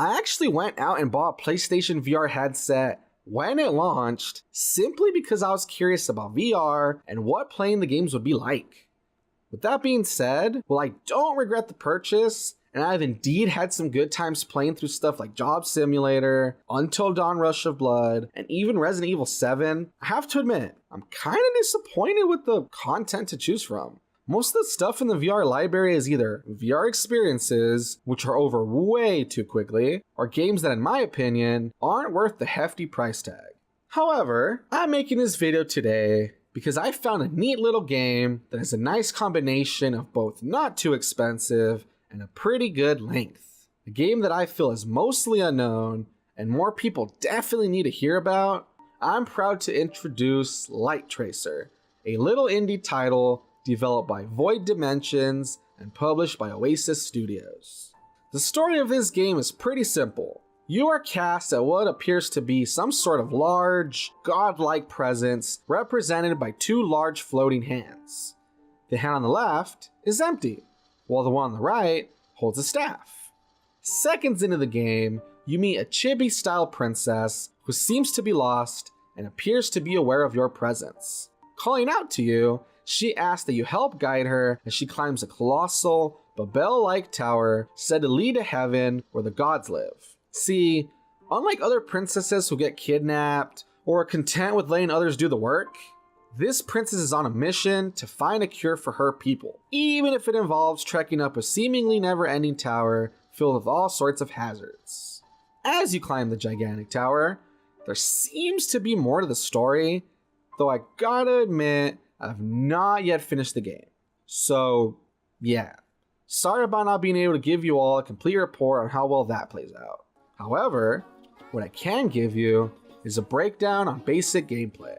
I actually went out and bought a PlayStation VR headset when it launched simply because I was curious about VR and what playing the games would be like. With that being said, while I don't regret the purchase, and I've indeed had some good times playing through stuff like Job Simulator, Until Dawn Rush of Blood, and even Resident Evil 7, I have to admit, I'm kind of disappointed with the content to choose from. Most of the stuff in the VR library is either VR experiences, which are over way too quickly, or games that in my opinion, aren't worth the hefty price tag. However, I'm making this video today because I found a neat little game that has a nice combination of both not too expensive and a pretty good length. A game that I feel is mostly unknown and more people definitely need to hear about. I'm proud to introduce Light Tracer, a little indie title developed by Void Dimensions and published by Oasis Studios. The story of this game is pretty simple. You are cast at what appears to be some sort of large, godlike presence represented by two large floating hands. The hand on the left is empty, while the one on the right holds a staff. Seconds into the game, you meet a chibi-style princess who seems to be lost and appears to be aware of your presence. Calling out to you, she asks that you help guide her as she climbs a colossal, Babel-like tower said to lead to heaven where the gods live. See, unlike other princesses who get kidnapped or are content with letting others do the work, this princess is on a mission to find a cure for her people, even if it involves trekking up a seemingly never-ending tower filled with all sorts of hazards. As you climb the gigantic tower, there seems to be more to the story, though I gotta admit, I've not yet finished the game. So, yeah. Sorry about not being able to give you all a complete report on how well that plays out. However, what I can give you is a breakdown on basic gameplay.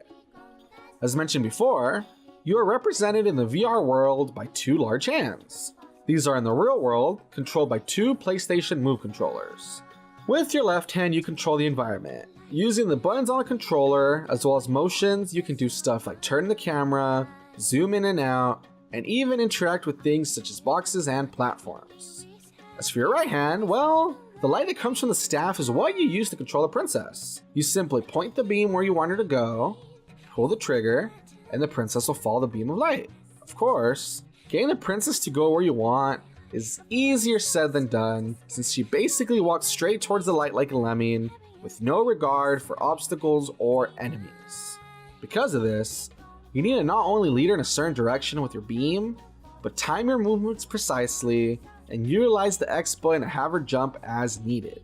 As mentioned before, you are represented in the VR world by two large hands. These are in the real world, controlled by two PlayStation Move controllers. With your left hand, you control the environment. Using the buttons on the controller, as well as motions, you can do stuff like turn the camera, zoom in and out, and even interact with things such as boxes and platforms. As for your right hand, well, the light that comes from the staff is what you use to control the princess. You simply point the beam where you want her to go, pull the trigger, and the princess will follow the beam of light. Of course, getting the princess to go where you want is easier said than done, since she basically walks straight towards the light like a lemming, with no regard for obstacles or enemies. Because of this, you need to not only lead her in a certain direction with your beam, but time your movements precisely and utilize the X button to have her jump as needed.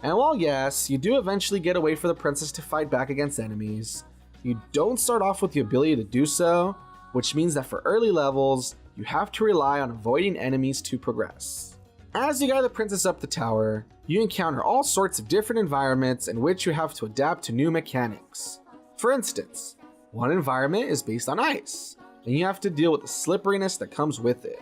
And while yes, you do eventually get a way for the princess to fight back against enemies, you don't start off with the ability to do so, which means that for early levels, you have to rely on avoiding enemies to progress. As you guide the princess up the tower, you encounter all sorts of different environments in which you have to adapt to new mechanics. For instance, one environment is based on ice, and you have to deal with the slipperiness that comes with it,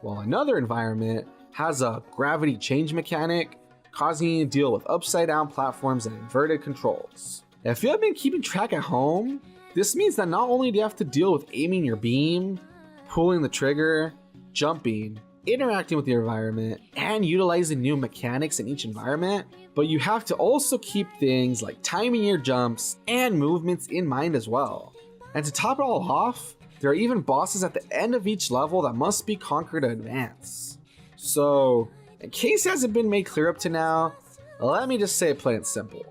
while another environment has a gravity change mechanic, causing you to deal with upside down platforms and inverted controls. If you have been keeping track at home, this means that not only do you have to deal with aiming your beam, pulling the trigger, jumping, interacting with the environment, and utilizing new mechanics in each environment, but you have to also keep things like timing your jumps and movements in mind as well. And to top it all off, there are even bosses at the end of each level that must be conquered to advance. So, in case it hasn't been made clear up to now, let me just say it plain and simple.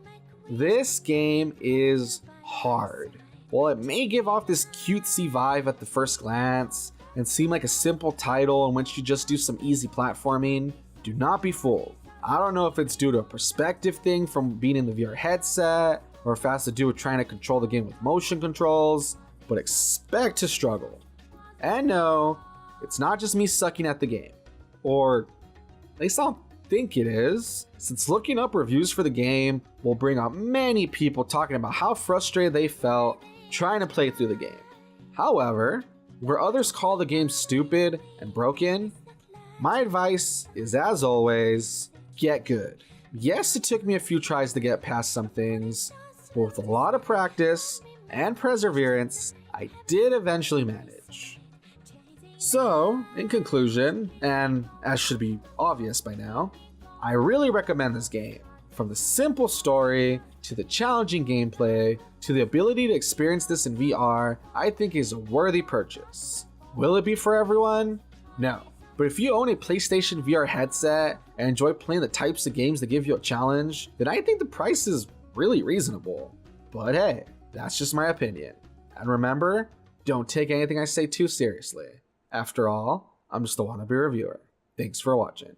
This game is hard. While it may give off this cutesy vibe at the first glance, and seem like a simple title in which you just do some easy platforming, do not be fooled. I don't know if it's due to a perspective thing from being in the VR headset, or if it has to do with trying to control the game with motion controls, but expect to struggle. And no, it's not just me sucking at the game. Or at least I don't think it is, since looking up reviews for the game will bring up many people talking about how frustrated they felt trying to play through the game. However, where others call the game stupid and broken, my advice is, as always, get good. Yes, it took me a few tries to get past some things, but with a lot of practice and perseverance, I did eventually manage. So, in conclusion, and as should be obvious by now, I really recommend this game. From the simple story, to the challenging gameplay, to the ability to experience this in VR, I think is a worthy purchase. Will it be for everyone? No. But if you own a PlayStation VR headset and enjoy playing the types of games that give you a challenge, then I think the price is really reasonable. But hey, that's just my opinion. And remember, don't take anything I say too seriously. After all, I'm just a wannabe reviewer. Thanks for watching.